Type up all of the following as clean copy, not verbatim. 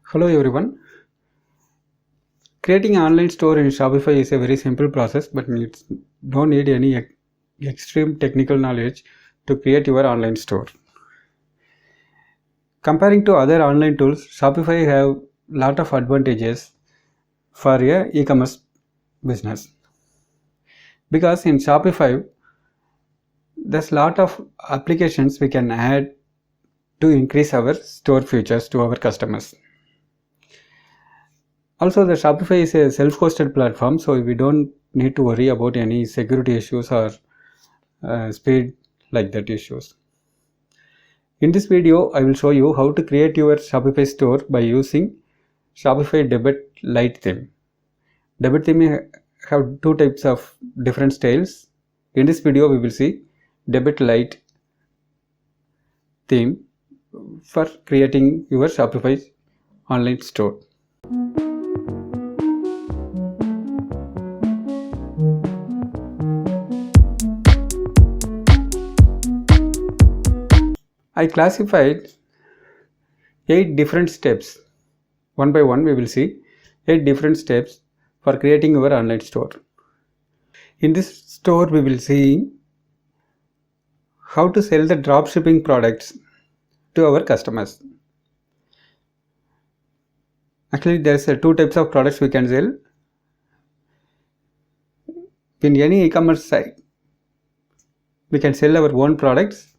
Hello everyone. Creating an online store in Shopify is a very simple process, but you don't need any extreme technical knowledge to create your online store. Comparing to other online tools, Shopify have lot of advantages for a e-commerce business. Because in Shopify, there's lot of applications we can add to increase our store features to our customers. Also, the Shopify is a self-hosted platform, so we don't need to worry about any security issues or speed like that issues. In this video, I will show you how to create your Shopify store by using Shopify Debit Lite theme. Debit theme have two types of different styles. In this video, we will see Debit Lite theme for creating your Shopify online store. I classified 8 different steps. One by one we will see 8 different steps for creating your online store. In this store we will see how to sell the dropshipping products to our customers. Actually there are two types of products we can sell. In any e-commerce site we can sell our own products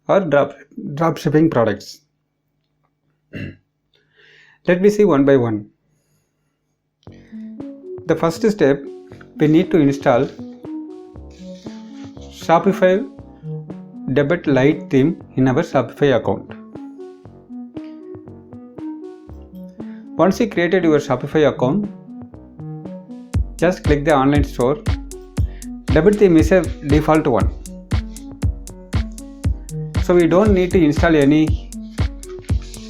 or drop shipping products. Let me see one by one. The first step, we need to install Shopify Debit Lite theme in our Shopify account. Once you created your Shopify account, just click the online store. Debit theme is a default one. So we don't need to install any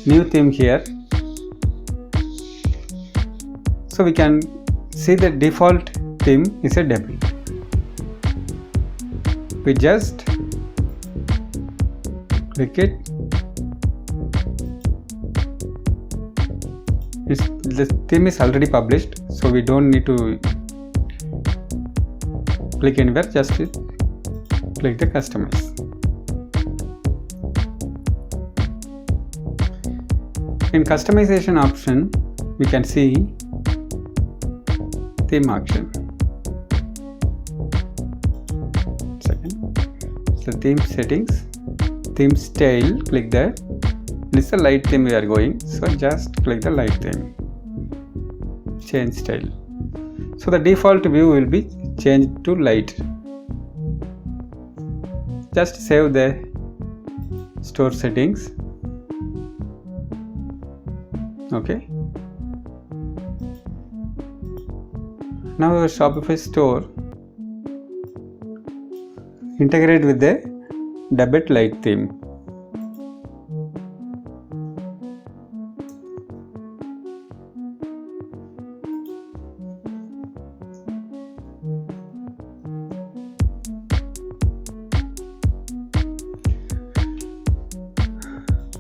new theme here. So we can see the default theme is a debit. We just click it. The theme is already published, so we don't need to click anywhere, just click the customize. In customization option, we can see theme option. So theme settings, theme style, click that. This is the light theme we are going, so just click the light theme. Change style. So the default view will be changed to light. Just save the store settings. Okay. Now our Shopify store integrate with the Debit Lite theme.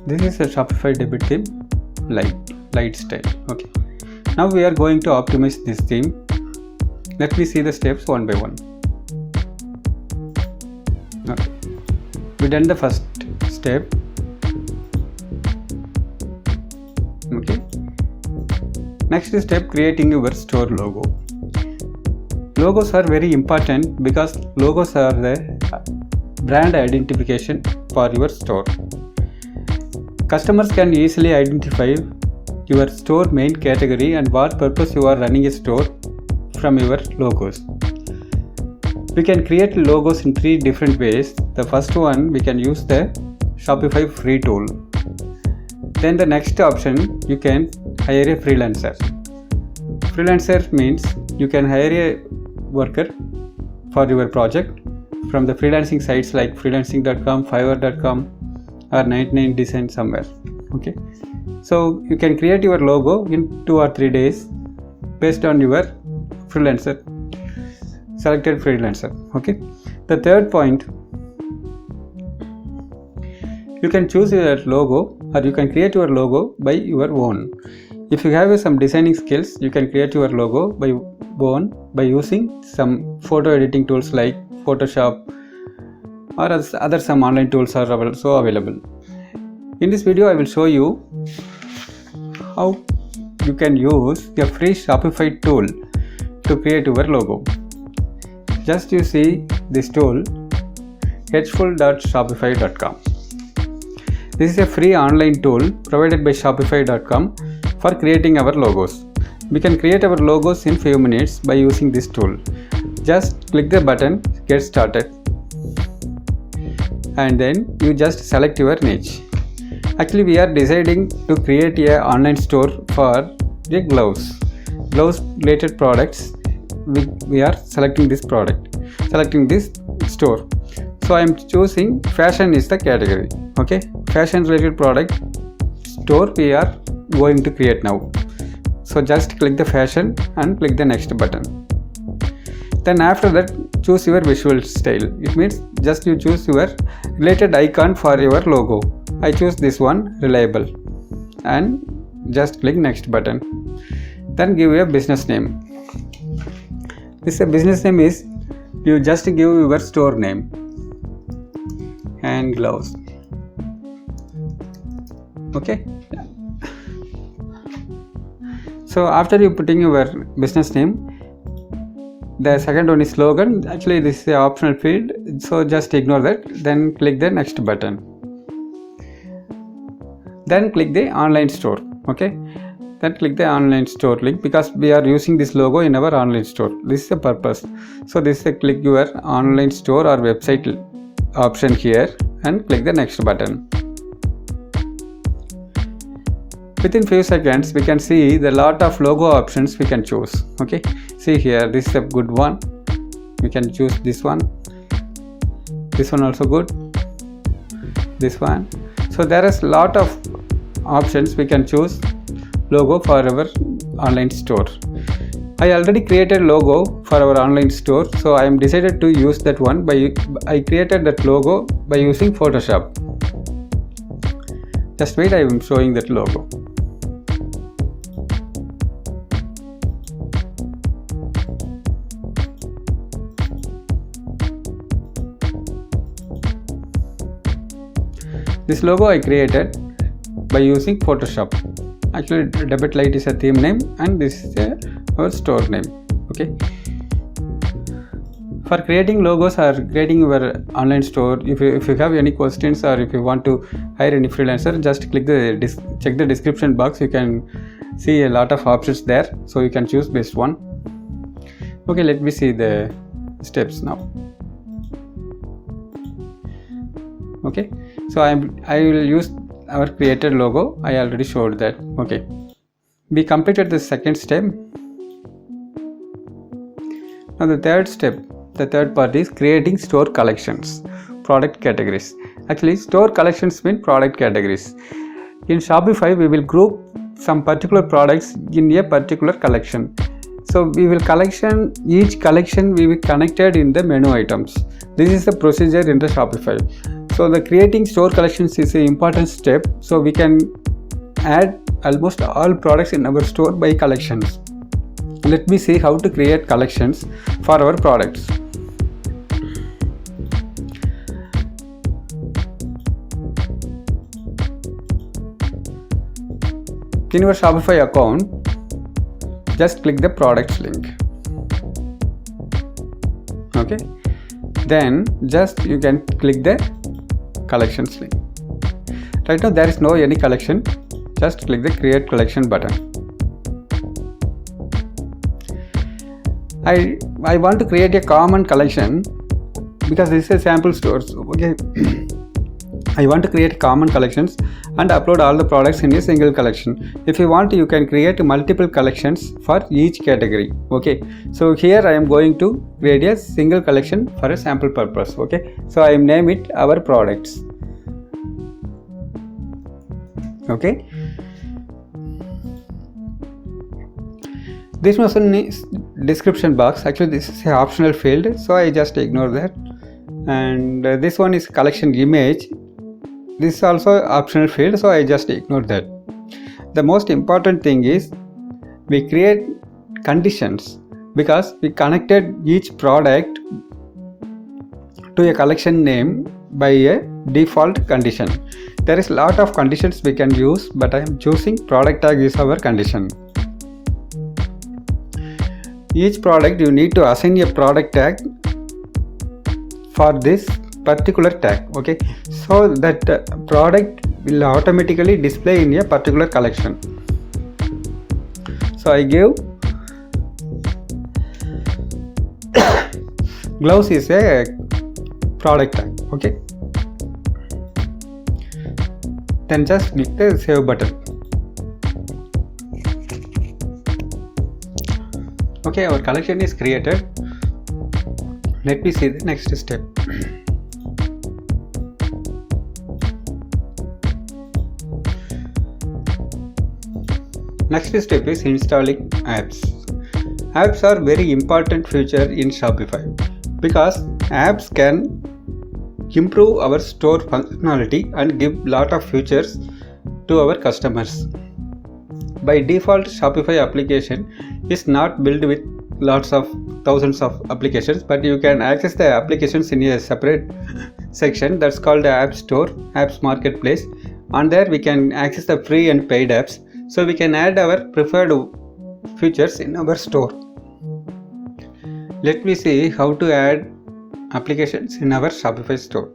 This is a Shopify Debit theme light style. Okay. Now we are going to optimize this theme. Let me see the steps one by one. Okay. We done the first step. Okay. Next step, creating your store logo. Logos are very important because logos are the brand identification for your store. Customers can easily identify your store main category and what purpose you are running a store from your logos. We can create logos in 3 different ways. The first one, we can use the Shopify free tool. Then the next option, you can hire a freelancer. Freelancer means you can hire a worker for your project from the freelancing sites like freelancing.com, fiverr.com or 99design somewhere. Okay. So you can create your logo in 2 or 3 days based on your selected freelancer. Okay. The third point, You can choose your logo or you can create your logo by your own. If you have some designing skills, you can create your logo by using some photo editing tools like Photoshop or other some online tools are also available. In this video I will show you how you can use a free Shopify tool to create your logo. Just you see this tool, Hedgeful.shopify.com. This is a free online tool provided by Shopify.com for creating our logos. We can create our logos in few minutes by using this tool. Just click the button Get Started and then you just select your niche. Actually we are deciding to create a online store for the gloves related products. We are selecting this store. So I am choosing fashion is the category. Okay, fashion related product store we are going to create now. So just click the fashion and click the next button. Then after that choose your visual style. It means just you choose your related icon for your logo. I choose this one, reliable, and just click next button. Then give a business name. This business name is, you just give your store name and gloves. Okay. So after you putting your business name, the second one is slogan. Actually this is an optional field, so just ignore that. Then click the next button. Then click the online store. Okay. Then click the online store link because we are using this logo in our online store. This is the purpose. So this is a click your online store or website option here and click the next button. Within few seconds we can see the lot of logo options we can choose. Okay, see here, this is a good one. We can choose this one also good, this one. So there is lot of options we can choose logo for our online store. I already created logo for our online store, so I am decided to use that one. I created that logo by using Photoshop. Just wait, I am showing that logo. This logo I created by using Photoshop. Actually Debit Light is a theme name and this is our store name. Okay. For creating logos or creating your online store, if you have any questions or if you want to hire any freelancer, just click check the description box. You can see a lot of options there, so you can choose best one. Okay, let me see the steps now. Okay, so I will use our created logo. I already showed that. Okay, we completed the second step. Now the third step, the third part is creating store collections, product categories. Actually store collections mean product categories. In Shopify we will group some particular products in a particular collection. So we will each collection we will connected in the menu items. This is the procedure in the Shopify. So the creating store collections is an important step. So we can add almost all products in our store by collections. Let me see how to create collections for our products. In your Shopify account, just click the products link. Okay. Then just you can click the collections link. Right now there is no any collection. Just click the create collection button. I want to create a common collection because this is a sample store. Okay. I want to create common collections and upload all the products in a single collection. If you want, you can create multiple collections for each category. Okay, so here I am going to create a single collection for a sample purpose. Okay, so I name it our products. Okay, this was in description box. Actually this is an optional field, so I just ignore that. And this one is collection image. this is also optional field, so I just ignore that. The most important thing is we create conditions, because we connected each product to a collection name by a default condition. There is a lot of conditions we can use, but I am choosing product tag is our condition. Each product you need to assign a product tag for this particular tag, okay, so that product will automatically display in a particular collection. So I give gloves is a product tag, okay, then just click the save button. Okay, our collection is created. Let me see the next step. Next step is installing apps. Apps are very important feature in Shopify, because apps can improve our store functionality and give lot of features to our customers. By default, Shopify application is not built with lots of thousands of applications, but you can access the applications in a separate section that's called the App Store, Apps Marketplace. On there we can access the free and paid apps, so we can add our preferred features in our store. Let me see how to add applications in our Shopify store.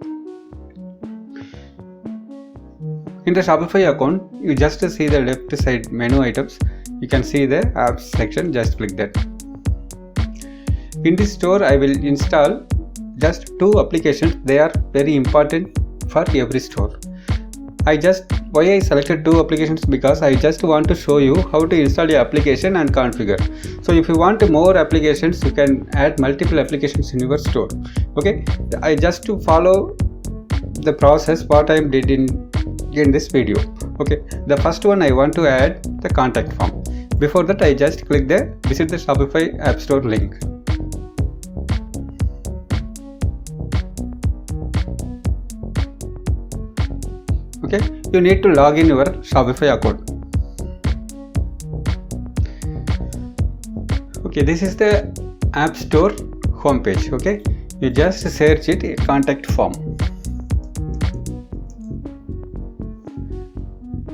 In the Shopify account, you just see the left side menu items. You can see the apps section, just click that. In this store, I will install just 2 applications. They are very important for every store. Why I selected 2 applications, because I just want to show you how to install your application and configure. So if you want more applications, you can add multiple applications in your store. Okay, I just to follow the process what I did in this video. Okay, the first one I want to add the contact form. Before that, I just click the visit the Shopify App Store link. Okay, you need to log in your Shopify account. Okay, this is the App Store homepage. Okay, you just search it contact form.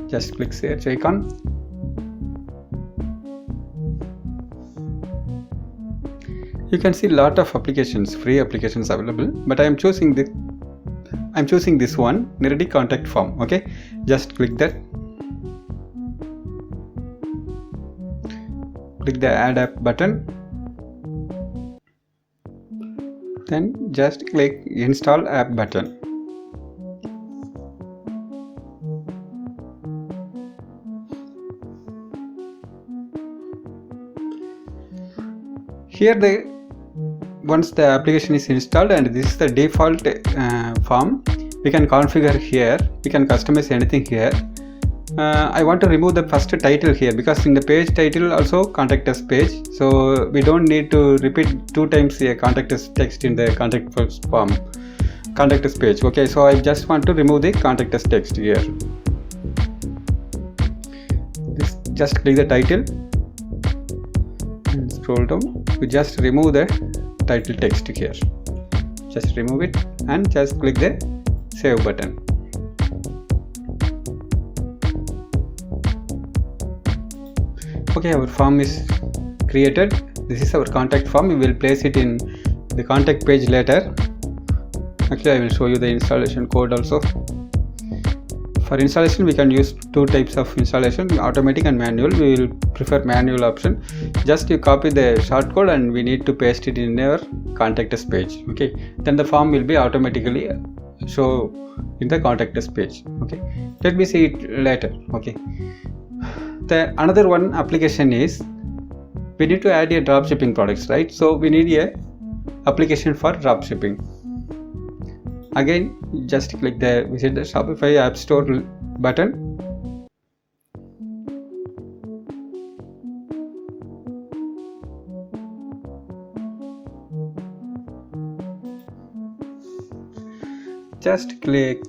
Just click search icon. You can see lot of applications, free applications available, but I am choosing this one, Nerdy contact form. Okay, just click that. Click the add app button. Then just click install app button. Here once the application is installed, and this is the default form, we can configure here, we can customize anything here. I want to remove the first title here, because in the page title also contact us page, so we don't need to repeat 2 times a contact us text in the contact us form, contact us page. Okay, so I just want to remove the contact us text here. Just click the title and scroll down. We just remove the title text here. Just remove it and just click the save button. Okay, our form is created. This is our contact form. We will place it in the contact page later. Actually, I will show you the installation code also. For installation, we can use 2 types of installation, automatic and manual. We will prefer manual option. Just you copy the shortcode and we need to paste it in our contact us page. Okay, then the form will be automatically show in the contact us page. Okay, let me see it later. Okay, the another one application is we need to add a drop shipping products, right? So we need a application for drop shipping. Again, just click the visit the Shopify App Store button. Just click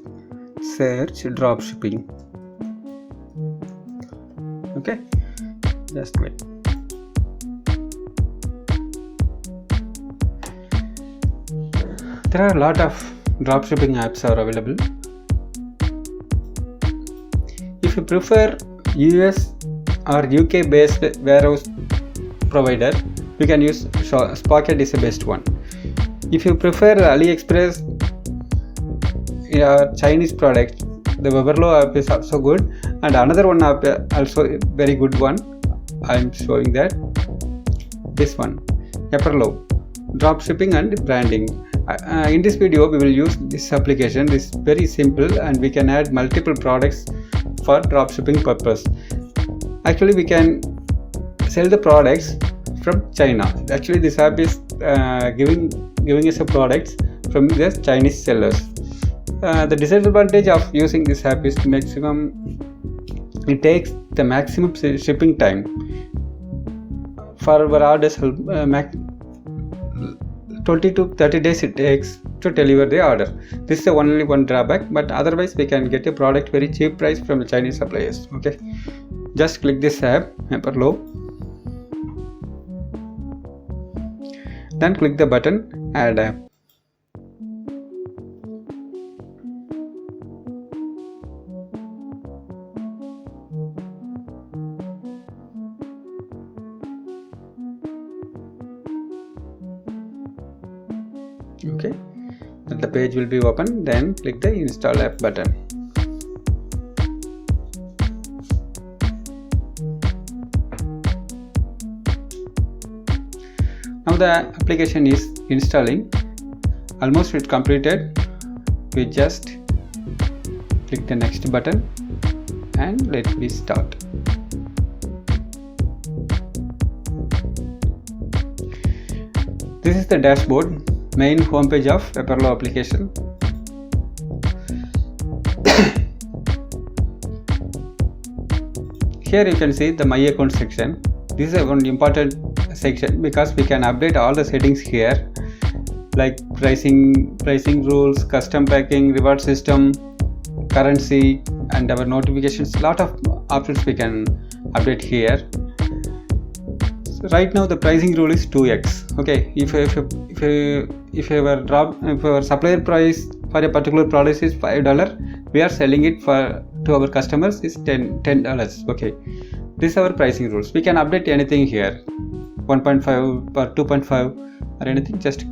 search drop shipping. Okay, just wait. There are a lot of dropshipping apps are available. If you prefer US or UK based warehouse provider, you can use Spocket is the best one. If you prefer AliExpress or Chinese product, the Weberlo app is also good, and another one app also very good one. I am showing that this one, Weberlo, drop shipping and branding. In this video we will use this application. This is very simple and we can add multiple products for dropshipping purpose. Actually we can sell the products from China. Actually this app is giving us a products from the Chinese sellers. The disadvantage of using this app is it takes the maximum shipping time. For our orders 20 to 30 days it takes to deliver the order. This is the only one drawback, but otherwise we can get a product very cheap price from the Chinese suppliers. Okay, just click this app, Weberlo, then click the button add app. Okay, the page will be open, then click the install app button. Now the application is installing. Almost it's completed. We just click the next button and let me start. This is the dashboard, main homepage of Weberlo application. Here you can see the My Account section. This is one important section because we can update all the settings here, like pricing rules, custom packing, reward system, currency, and our notifications. Lot of options we can update here. So right now the pricing rule is 2x. Okay, if our supplier price for a particular product is $5, we are selling it to our customers is $10. Okay, this is our pricing rules. We can update anything here, 1.5 or 2.5 or anything. Just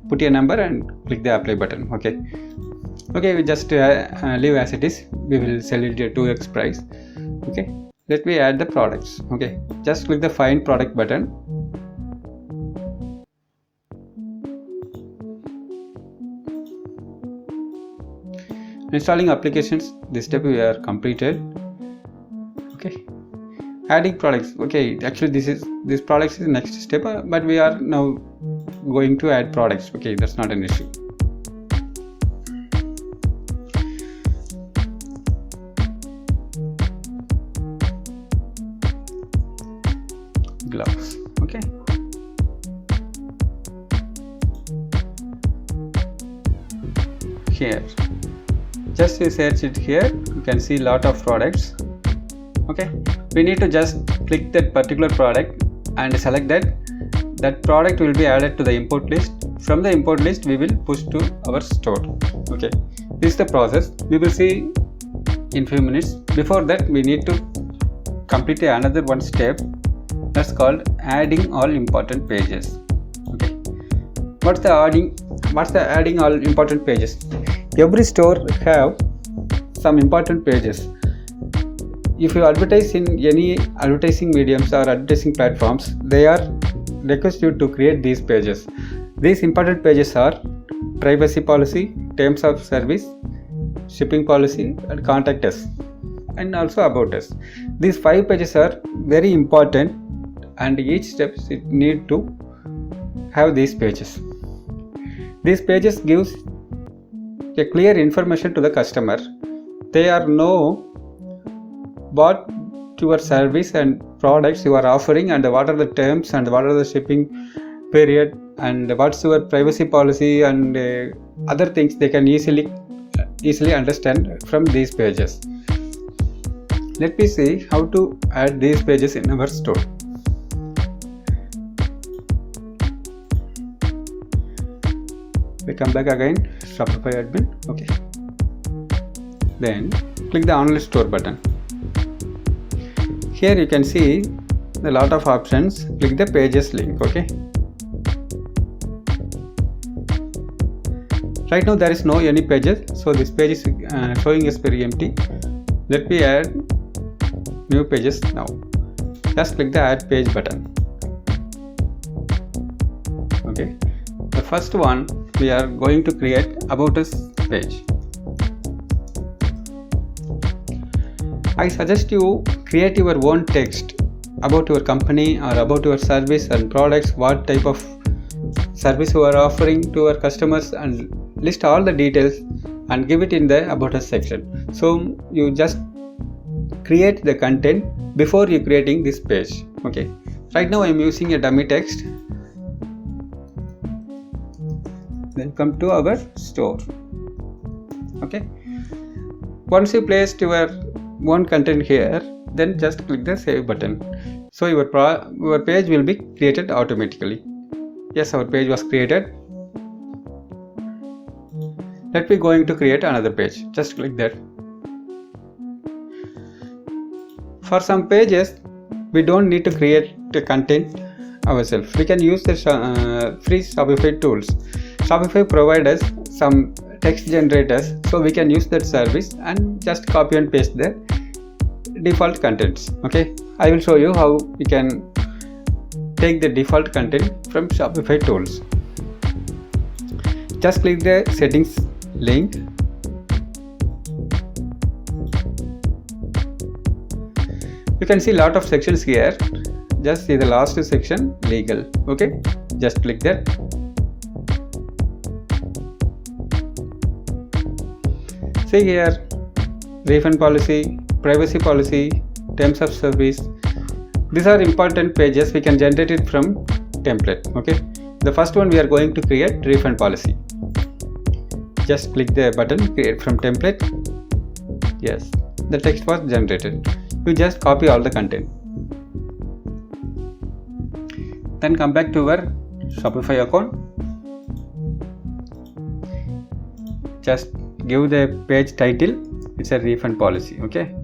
put a number and click the apply button. Okay, we just leave as it is. We will sell it at 2x price. Okay, let me add the products. Okay, just click the find product button. Installing applications, this step we are completed. Okay, adding products. Okay, actually this products is next step, but we are now going to add products. Okay, that's not an issue. Gloves. Okay, here just you search it here, you can see lot of products. Okay, we need to just click that particular product and select that product will be added to the import list. From the import list we will push to our store. Okay, this is the process. We will see in few minutes. Before that we need to complete another one step, that's called adding all important pages. Okay, what's the adding all important pages? Every store have some important pages. If you advertise in any advertising mediums or advertising platforms, they are request you to create these pages. These important pages are privacy policy, terms of service, shipping policy, and contact us, and also about us. These 5 pages are very important, and each step it need to have these pages. These pages gives a clear information to the customer. They are know what your service and products you are offering, and what are the terms, and what are the shipping period, and what's your privacy policy, and other things. They can easily easily understand from these pages. Let me see how to add these pages in our store. We come back again, Shopify admin. Okay. Then click the online store button. Here you can see a lot of options. Click the pages link. Okay. Right now there is no any pages, so this page is showing us very empty. Let me add new pages now. Just click the add page button. Okay. The first one, we are going to create about us page. I suggest you create your own text about your company or about your service and products, what type of service you are offering to our customers, and list all the details and give it in the about us section. So you just create the content before you creating this page. Okay. Right now I am using a dummy text. Then come to our store. Okay. Once you placed your own content here, then just click the save button. So your page will be created automatically. Yes, our page was created. Let me going to create another page. Just click that. For some pages, we don't need to create the content ourselves. We can use the free Shopify tools. Shopify provides us some text generators, so we can use that service and just copy and paste the default contents. Okay, I will show you how we can take the default content from Shopify tools. Just click the settings link. You can see a lot of sections here. Just see the last section, legal. Okay, just click that. See here, refund policy, privacy policy, terms of service. These are important pages. We can generate it from template. Okay, the first one we are going to create refund policy. Just click the button create from template. Yes, the text was generated. You just copy all the content. Then come back to our Shopify account. Just give the page title. It's a refund policy. Okay.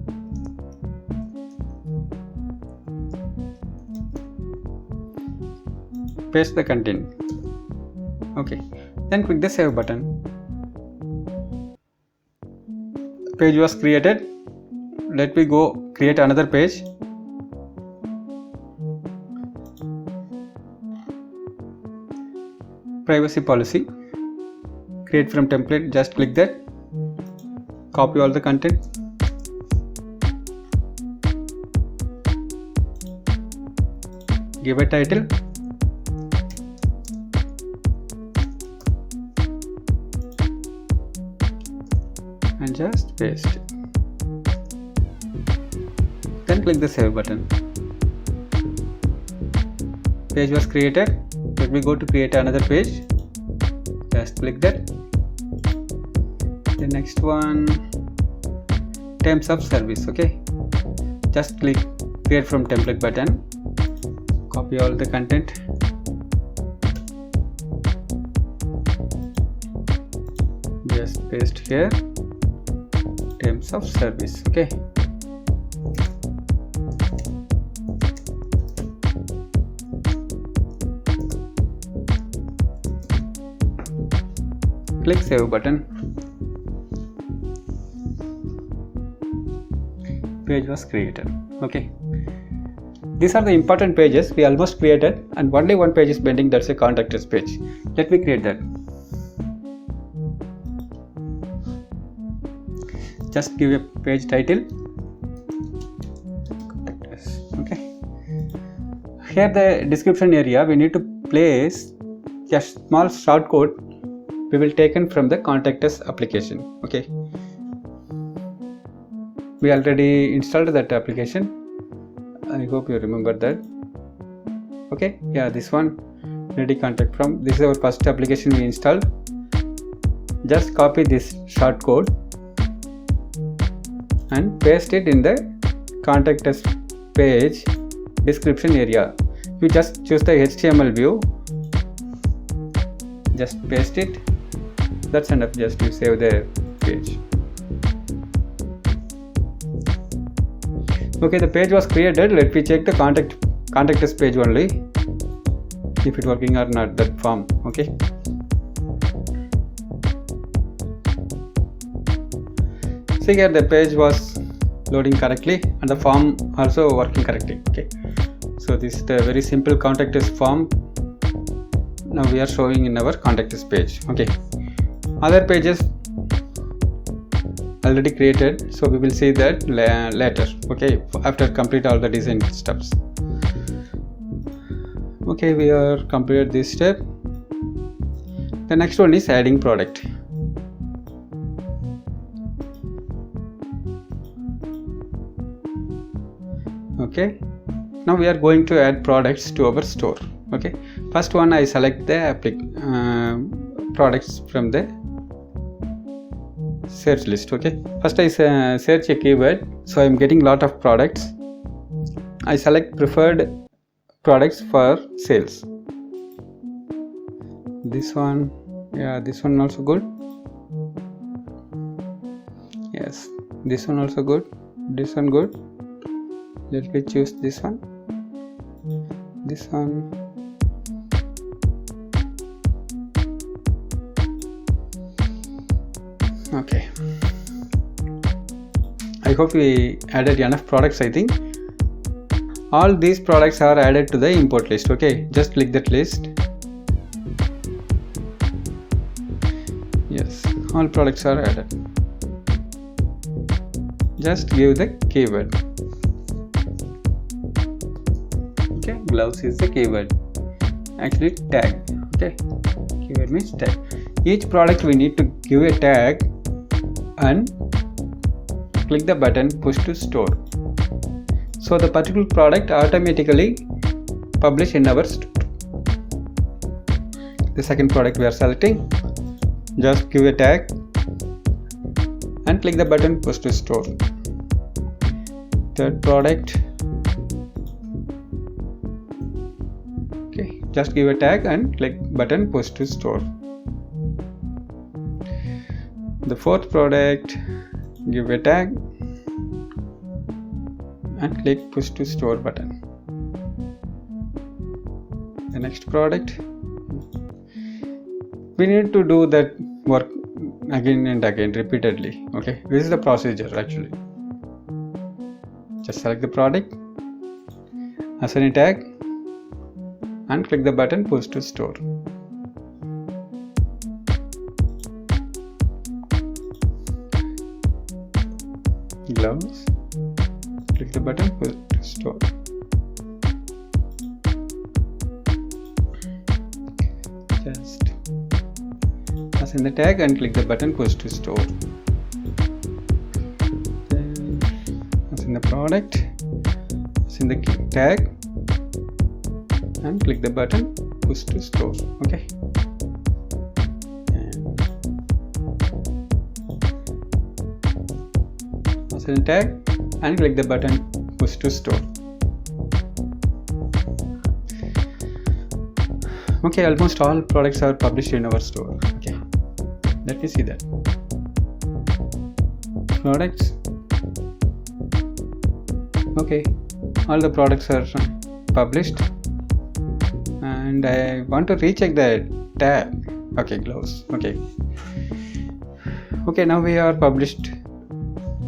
Paste the content. Okay. Then click the save button. Page was created. Let me go create another page. Privacy policy. Create from template. Just click that. Copy all the content. Give a title. And just paste. Then click the save button. Page was created. Let me go to create another page. Just click that. The next one, terms of service. Okay, just click create from template button. Copy all the content. Just paste here. Terms of service. Okay. Click save button. Page was created. Okay. These are the important pages we almost created, and only one page is pending. That's a contact us page. Let me create that. Just give a page title. Contact us. Okay. Here the description area we need to place a small shortcode we will taken from the contact us application. Okay. We already installed that application. I hope you remember that. Okay. Yeah, this one ready contact from. This is our first application we installed. just copy this short code and paste it in the contact us page description area. You just choose the HTML view, just paste it, that's enough. Just you save the page. Okay, the page was created. Let me check the contact us page only, if it's working or not, that form. Okay, see here the page was loading correctly and the form also working correctly. Okay, so this is the very simple contact us form. Now we are showing in our contact us page. Okay, other pages already created, so we will see that later. Okay, after complete all the design steps. Okay, we are completed this step. The next one is adding product. Okay, now we are going to add products to our store. Okay, first one, I select the products from the search list. Okay, first I search a keyword, so I am getting lot of products. I select preferred products for sales. This one, yeah, this one also good. Yes, this one also good. This one good. Let me choose this one. This one. Okay, I hope we added enough products. I think all these products are added to the import list. Okay, just click that list. Yes, all products are added. Just give the keyword. Okay, gloves is the keyword, actually tag. Okay, keyword means tag. Each product we need to give a tag and click the button push to store. So the particular product automatically published in our store. The second product we are selecting, just give a tag and click the button push to store. Third product, okay, just give a tag and click button push to store. The fourth product, give a tag and click push to store button. The next product, we need to do that work again and again repeatedly. Okay, this is the procedure actually. Just select the product, assign a tag and click the button push to store. Gloves, click the button push to store. Just assign the tag and click the button push to store. Then assign the product, assign the tag and click the button push to store. Okay, assign tag and click the button push to store. Okay, almost all products are published in our store. Okay, let me see that. Products. Okay, all the products are published and I want to recheck the tag. Okay, gloves. Okay, now we are published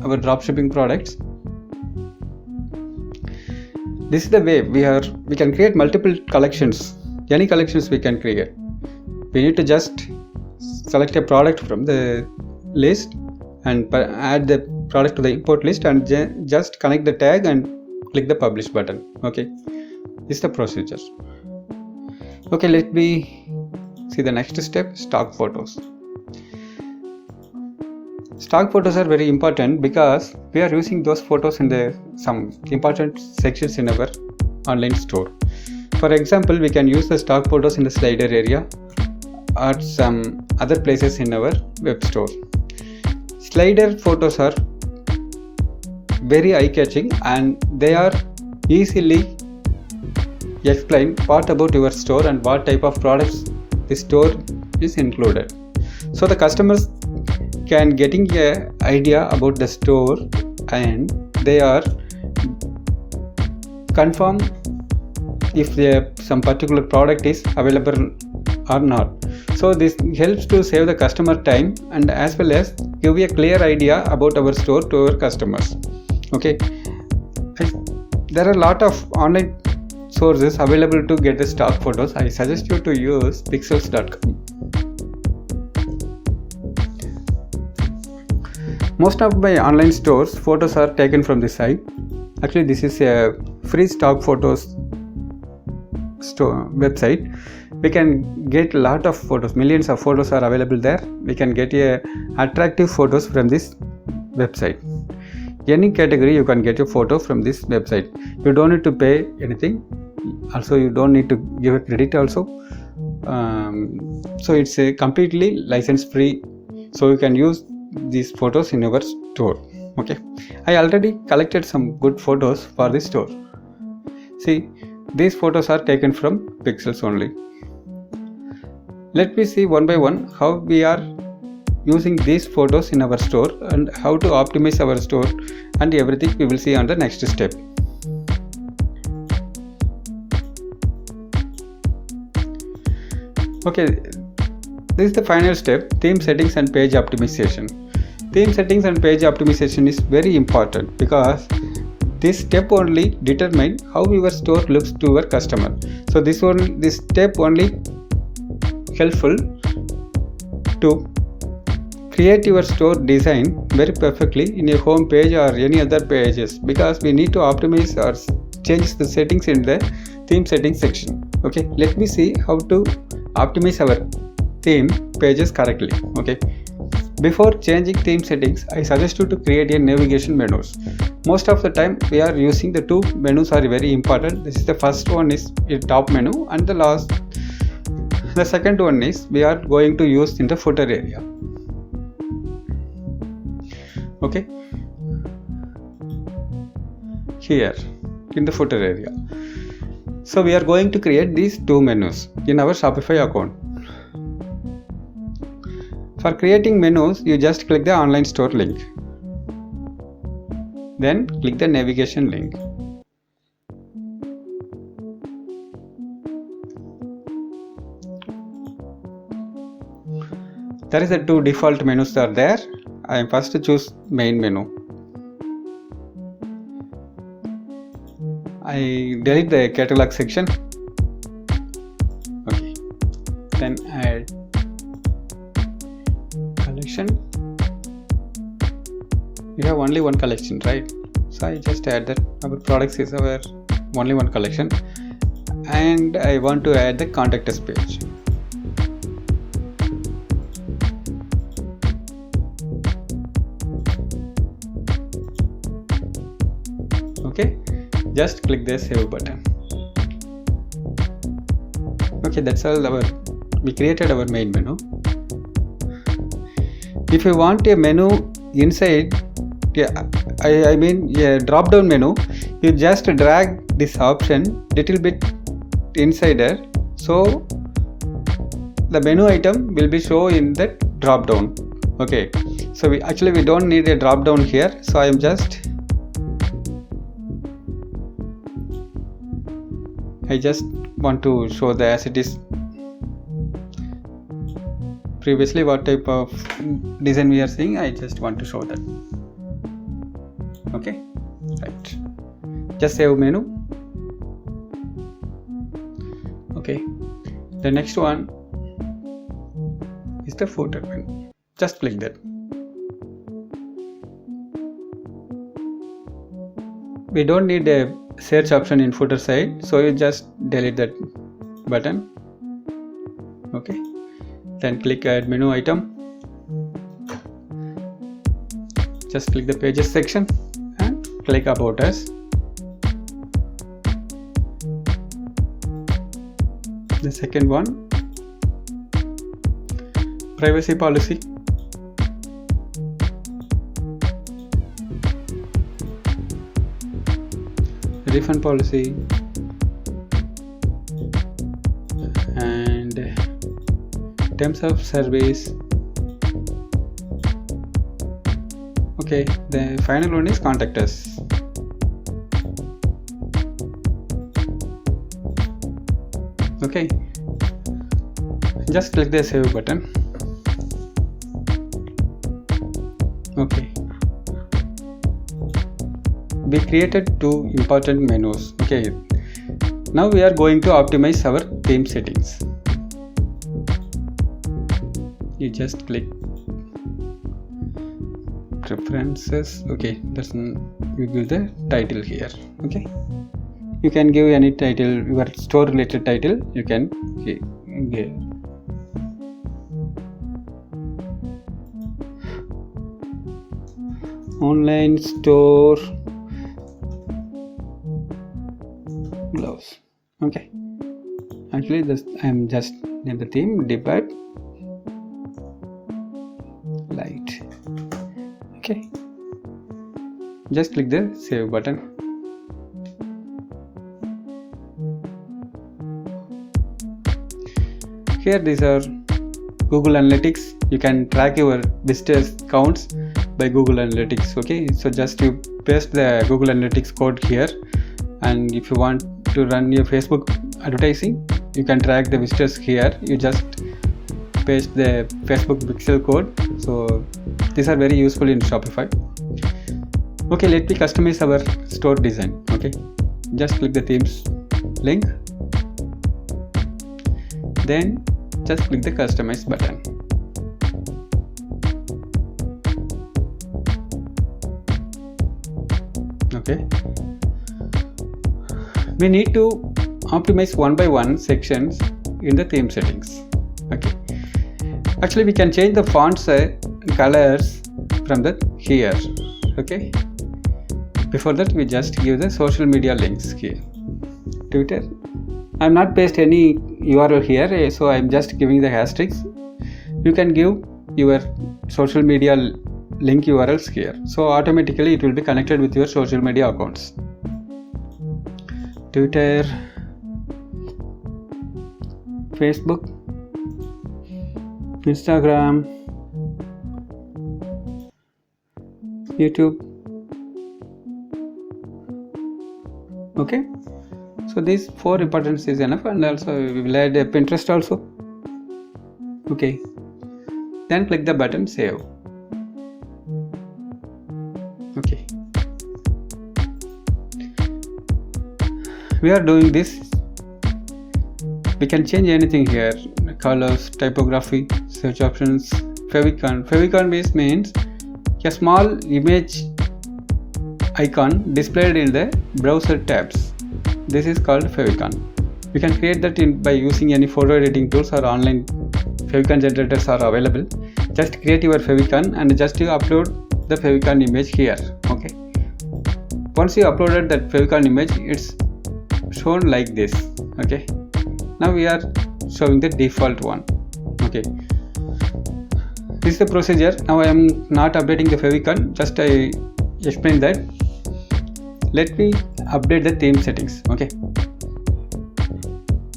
our dropshipping products. This is the way we can create multiple collections. Any collections we can create. We need to just select a product from the list and add the product to the import list and just connect the tag and click the publish button. Okay, this is the procedure. Okay, let me see the next step, stock photos. Stock photos are very important because we are using those photos in some important sections in our online store. For example, we can use the stock photos in the slider area or some other places in our web store. Slider photos are very eye-catching and they are easily explain what about your store and what type of products the store is included. So the customers can getting a idea about the store and they are confirm if some particular product is available or not. So this helps to save the customer time and as well as give a clear idea about our store to our customers. Okay, there are a lot of online sources available to get the stock photos. I suggest you to use pexels.com. Most of my online stores photos are taken from this site. Actually, this is a free stock photos store website. We can get a lot of photos, millions of photos are available there. We can get attractive photos from this website. Any category you can get a photo from this website. You don't need to pay anything. Also, you don't need to give a credit also. So it's a completely license free. So you can use these photos in your store. Okay, I already collected some good photos for this store. See, these photos are taken from Pexels only. Let me see one by one how we are using these photos in our store and how to optimize our store and everything we will see on the next step. Okay, this is the final step, theme settings and page optimization. Theme settings and page optimization is very important because this step only determine how your store looks to your customer. So this step only helpful to create your store design very perfectly in your home page or any other pages, because we need to optimize or change the settings in the theme settings section. Okay, let me see how to optimize our theme pages correctly. Okay, before changing theme settings, I suggest you to create a navigation menus. Most of the time we are using the two menus are very important. This is the first one is a top menu and the second one is we are going to use in the footer area. Okay, here in the footer area. So we are going to create these two menus in our Shopify account. For creating menus, you just click the online store link. Then click the navigation link. There is the two default menus are there. I am first to choose main menu. I delete the catalog section. Okay. Then add collection. We have only one collection, right? So I just add that our products is our only one collection, and I want to add the contact us page. Okay, just click the save button. Okay, that's all. We created our main menu. If you want a menu inside, I mean a drop down menu, you just drag this option little bit inside there, so the menu item will be shown in the drop down. Okay, so we don't need a drop down here, so I am just want to show the as it is previously what type of design we are seeing. I just want to show that. Okay, right, just save menu. Okay, the next one is the footer menu. Just click that. We don't need a search option in footer side, so you just delete that button. Okay, then click add menu item. Just click the pages section and click about us. The second one, privacy policy, refund policy, and terms of service. Okay, the final one is contact us. Okay, just click the save button. Okay, we created two important menus. Okay, now we are going to optimize our theme settings. You just click preferences. Okay, you give the title here. Okay, you can give any title, your store related title you can give. Online store gloves. Okay, actually I am just name the theme debug light. Okay, just click the save button. Here these are Google Analytics. You can track your visitors counts by Google Analytics. Okay, so just you paste the Google Analytics code here, and if you want to run your Facebook advertising, you can track the visitors here. You just paste the Facebook pixel code. So these are very useful in Shopify. Okay, let me customize our store design. Okay, just click the themes link, then just click the customize button. Okay, we need to optimize one by one sections in the theme settings. Okay, actually we can change the fonts colors from the here. Okay, before that we just give the social media links here. Twitter, I'm not paste any URL here, so I'm just giving the asterisks. You can give your social media link URLs here, so automatically it will be connected with your social media accounts. Twitter, Facebook, Instagram, YouTube. Okay, so these 4 importance is enough, and also we will add a Pinterest also. Okay, then click the button save. Okay, we are doing this. We can change anything here: colors, typography, search options, favicon. Favicon base means a small image icon displayed in the browser tabs. This is called favicon. You can create that by using any photo editing tools, or online favicon generators are available. Just create your favicon and just you upload the favicon image here. Okay, once you uploaded that favicon image, it's shown like this. Okay, now we are showing the default one. Okay, this is the procedure. Now I am not updating the favicon, just I explain that. Let me update the theme settings. Okay,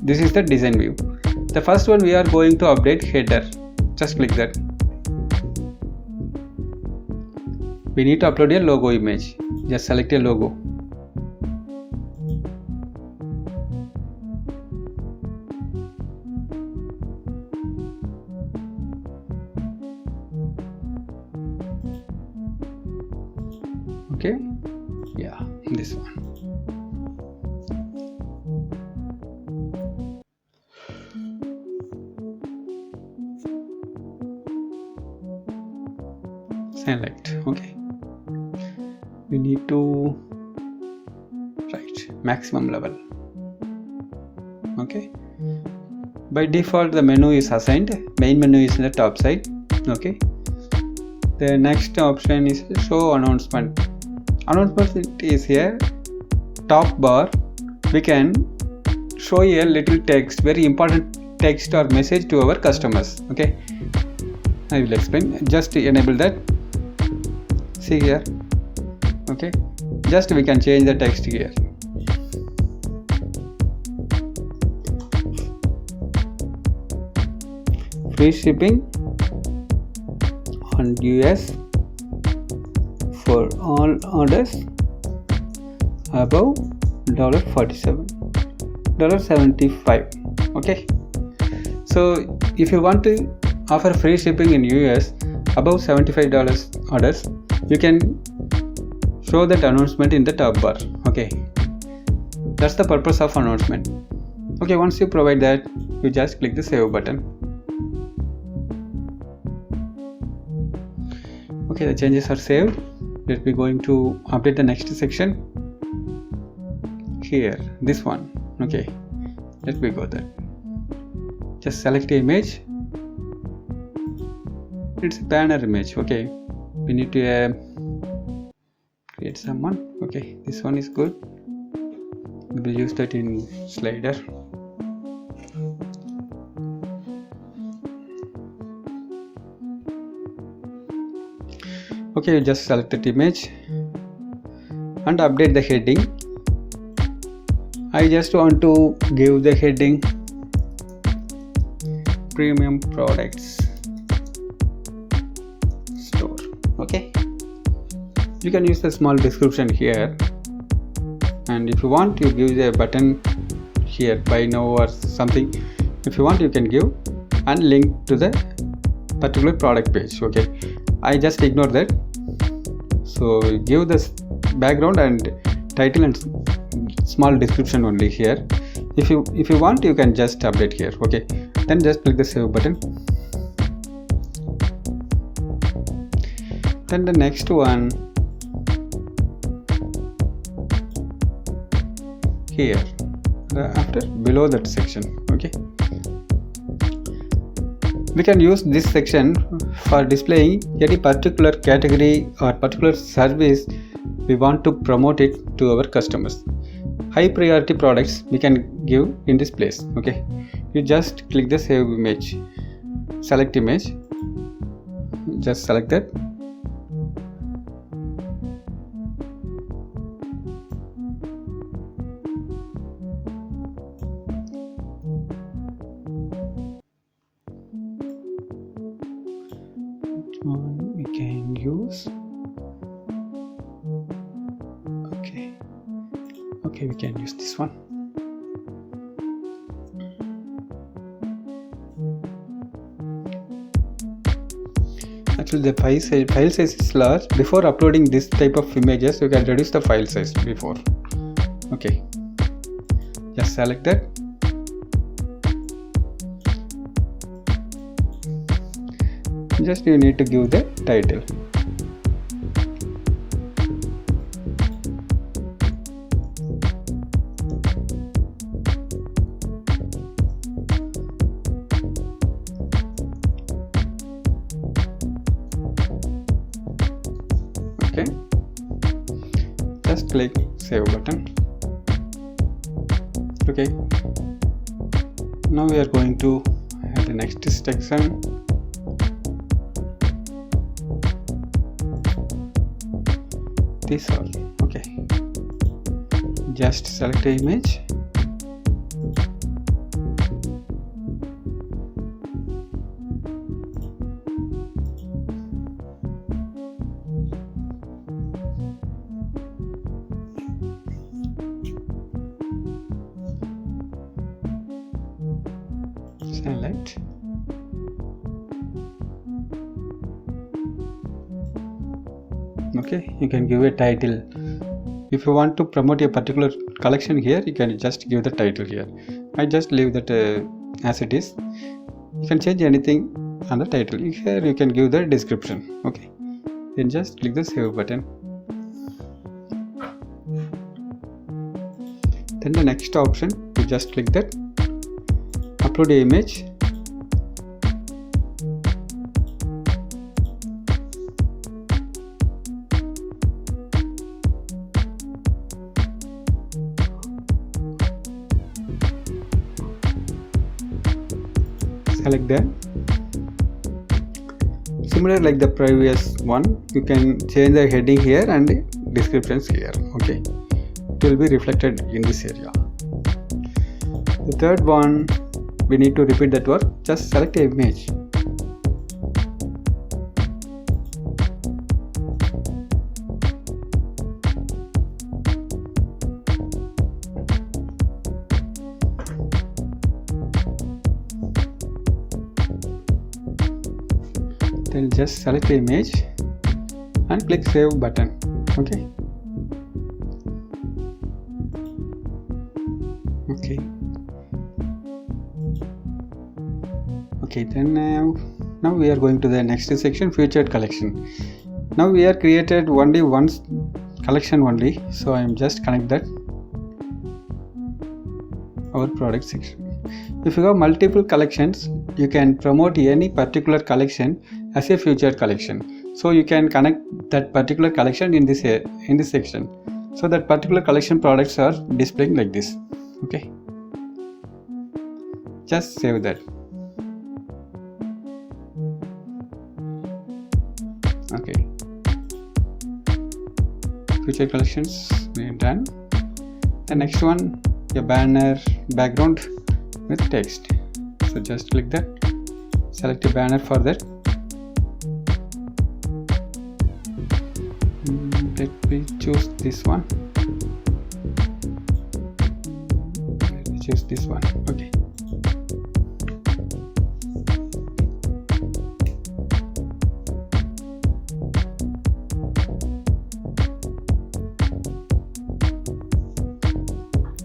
this is the design view. The first one, we are going to update header. Just click that. We need to upload a logo image. Just select a logo. Okay, yeah, this one. Select. Okay, we need to write maximum level. Okay, by default the menu is assigned. Main menu is in the top side. Okay, the next option is show announcement. Announcement is here, top bar. We can show a little text, very important text or message to our customers. Okay, I will explain. Just enable that. See here. Okay, just we can change the text here. Free shipping on US for all orders above $47, $75. Okay, so if you want to offer free shipping in US above $75 orders, you can show that announcement in the top bar. Okay, that's the purpose of announcement. Okay, once you provide that, you just click the save button. Okay, the changes are saved. Let me going to update the next section here, this one. Okay, let me go there. Just select the image. It's a banner image. Okay, we need to create someone. Okay, this one is good. We will use that in slider. Okay, you just select that image and update the heading. I just want to give the heading premium products store. Okay, you can use the small description here, and if you want, you give the button here, buy now or something. If you want, you can give and link to the particular product page. Okay, I just ignore that. So give the background and title and small description only here. If you want, you can just update here. Okay, then just click the save button. Then the next one here, after below that section. Okay, we can use this section for displaying any particular category or particular service we want to promote it to our customers. High priority products we can give in this place. Okay, you just click the save image, select image, just select that. We can use. Okay, we can use this one. Actually, the file size is large. Before uploading this type of images, you can reduce the file size before. Okay, just select that. Just you need to give the title. Okay, just click save button. Okay, now we are going to add the next section. This all. Okay, just select the image. Select. Okay, you can give a title. If you want to promote a particular collection here, you can just give the title here. I just leave that as it is. You can change anything on the title. Here you can give the description. Okay, then just click the save button. Then the next option, you just click that upload the image. Select that. Similar like the previous one, you can change the heading here and descriptions here. Okay, it will be reflected in this area. The third one, we need to repeat that work. Just select an image. Then just select the image and click save button. Okay. Then now we are going to the next section, featured collection. Now we are created only one collection only, so I am just connect that our product section. If you have multiple collections, you can promote any particular collection as a featured collection. So you can connect that particular collection in this section. So that particular collection products are displaying like this. Okay. Just save that. Okay. Featured collections we are done. The next one, a banner background with text. So just click that, select a banner for that. Let me choose this one. Let me choose this one. Okay.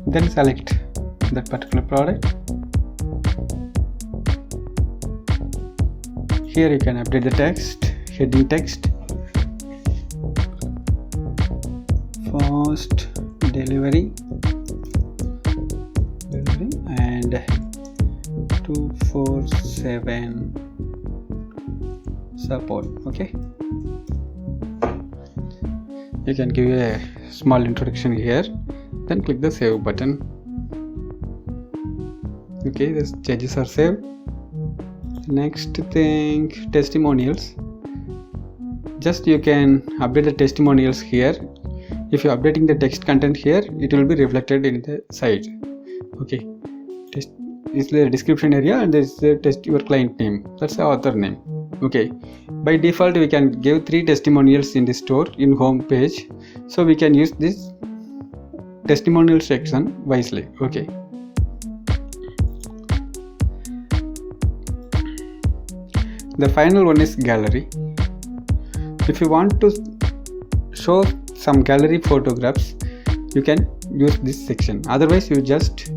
Then select that particular product. Here you can update the text, heading text, fast delivery and 247 support. Okay, you can give a small introduction here, then click the save button. Okay, the changes are saved. Next thing, testimonials. Just you can update the testimonials here. If you are updating the text content here, it will be reflected in the site. Okay, this is the description area and this is the your client name, that's the author name. Okay, by default we can give 3 testimonials in the store in home page, so we can use this testimonial section wisely. Okay, the final one is gallery. If you want to show some gallery photographs, you can use this section, otherwise you just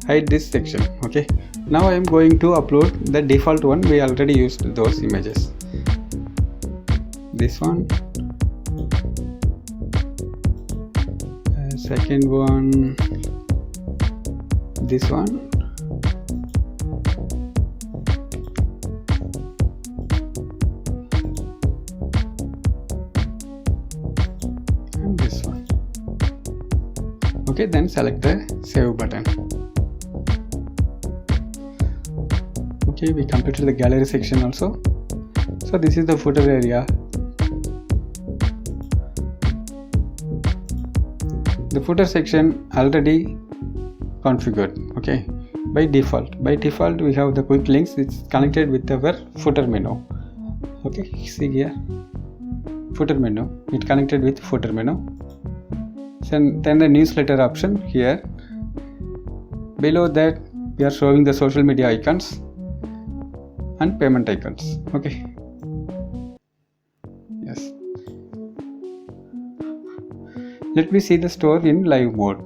hide this section. Okay, now I am going to upload the default one. We already used those images. This one, second one, this one, and this one. Okay, then select the save button. Okay, we completed the gallery section also. So this is the footer area. The footer section already configured. Okay, by default we have the quick links. It's connected with our footer menu. Okay, see here, footer menu, it connected with footer menu. Then the newsletter option here. Below that we are showing the social media icons and payment icons. Okay, yes, let me see the store in live mode.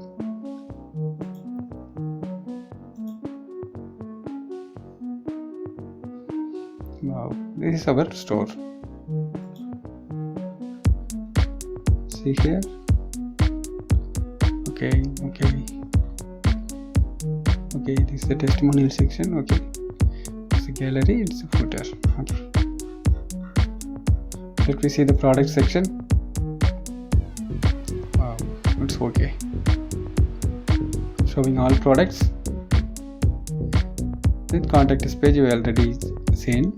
Wow, this is our store. See here. Okay, this is the testimonial section. Okay, it's a gallery, it's a footer. Okay, let me see the product section. Wow, it's okay, showing all products. Then contact us page we already seen.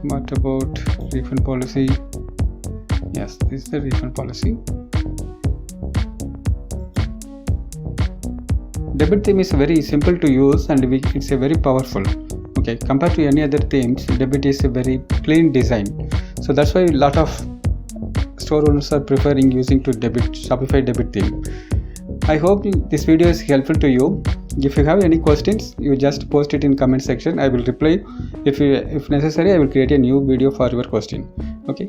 What about refund policy? Yes, this is the refund policy. Debit theme is very simple to use and it's a very powerful. Okay, compared to any other themes, debit is a very clean design. So that's why a lot of store owners are preferring using to Shopify debit theme. I hope this video is helpful to you. If you have any questions, you just post it in comment section. I will reply. If necessary, I will create a new video for your question. Okay.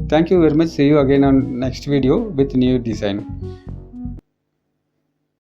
Thank you very much. See you again on next video with new design.